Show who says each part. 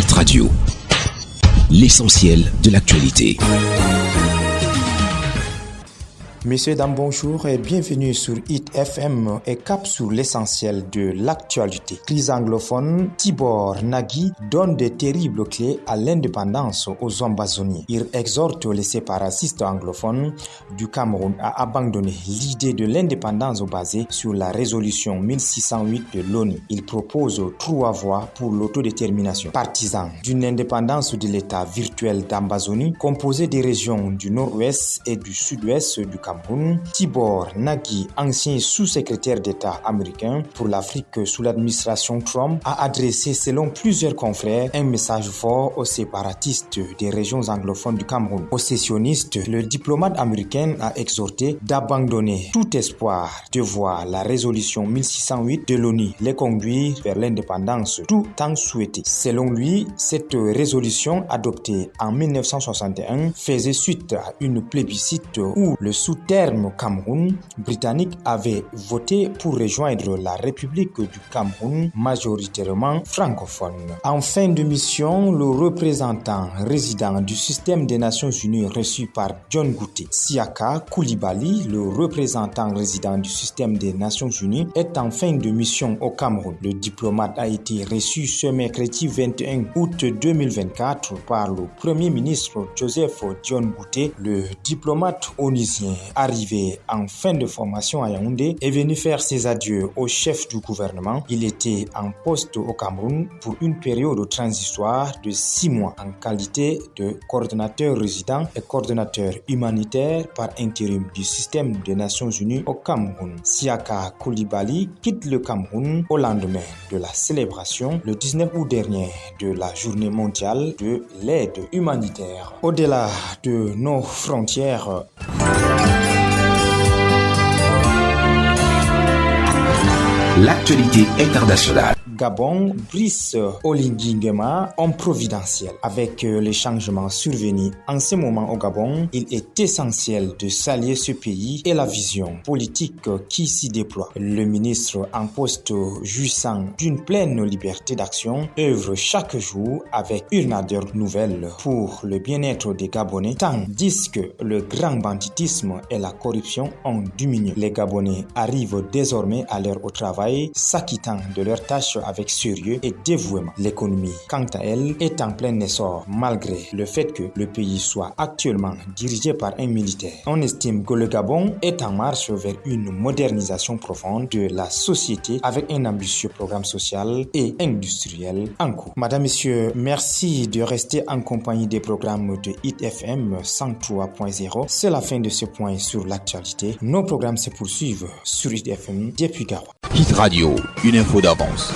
Speaker 1: Hit Radio, l'essentiel de l'actualité.
Speaker 2: Messieurs, dames, bonjour et bienvenue sur Hit FM et cap sur l'essentiel de l'actualité. Crise anglophone, Tibor Nagy donne de terribles clés à l'indépendance aux Ambazoniens. Il exhorte les séparatistes anglophones du Cameroun à abandonner l'idée de l'indépendance basée sur la résolution 1608 de l'ONU. Il propose 3 voies pour l'autodétermination. Partisan d'une indépendance de l'État virtuel d'Ambazonie, composé des régions du nord-ouest et du sud-ouest du Cameroun, Tibor Nagy, ancien sous-secrétaire d'État américain pour l'Afrique sous l'administration Trump, a adressé, selon plusieurs confrères, un message fort aux séparatistes des régions anglophones du Cameroun. Aux sécessionnistes, le diplomate américain a exhorté d'abandonner tout espoir de voir la résolution 1608 de l'ONU les conduire vers l'indépendance tout en souhaité. Selon lui, cette résolution adoptée en 1961 faisait suite à une plébiscite où le sous-terme Cameroun britannique avait voté pour rejoindre la République du Cameroun, majoritairement francophone. En fin de mission, le représentant résident du système des Nations Unies reçu par John Guté, Siaka Koulibaly, le représentant résident du système des Nations Unies, est en fin de mission au Cameroun. Le diplomate a été reçu ce mercredi 21 août 2024 par le Premier ministre Joseph John Guté. Le diplomate onusien arrivé en fin de formation à Yaoundé est venu faire ses adieux au chef du gouvernement. Il était en poste au Cameroun pour une période transitoire de 6 mois en qualité de coordonnateur résident et coordonnateur humanitaire par intérim du système des Nations Unies au Cameroun. Siaka Koulibaly quitte le Cameroun au lendemain de la célébration le 19 août dernier de la journée mondiale de l'aide humanitaire. Au-delà de nos frontières,
Speaker 1: l'actualité internationale.
Speaker 2: Gabon, Brice Oligui Nguema, homme providentiel. Avec les changements survenus en ce moment au Gabon, il est essentiel de saluer ce pays et la vision politique qui s'y déploie. Le ministre en poste, jouissant d'une pleine liberté d'action, œuvre chaque jour avec une ardeur nouvelle pour le bien-être des Gabonais, tandis que le grand banditisme et la corruption ont diminué. Les Gabonais arrivent désormais à l'heure au travail, s'acquittant de leurs tâches avec sérieux et dévouement. L'économie, quant à elle, est en plein essor malgré le fait que le pays soit actuellement dirigé par un militaire. On estime que le Gabon est en marche vers une modernisation profonde de la société avec un ambitieux programme social et industriel en cours. Madame, Messieurs, merci de rester en compagnie des programmes de Hit FM 103.0. C'est la fin de ce point sur l'actualité. Nos programmes se poursuivent sur Hit FM depuis Garoua.
Speaker 1: Hit Radio, une info d'avance.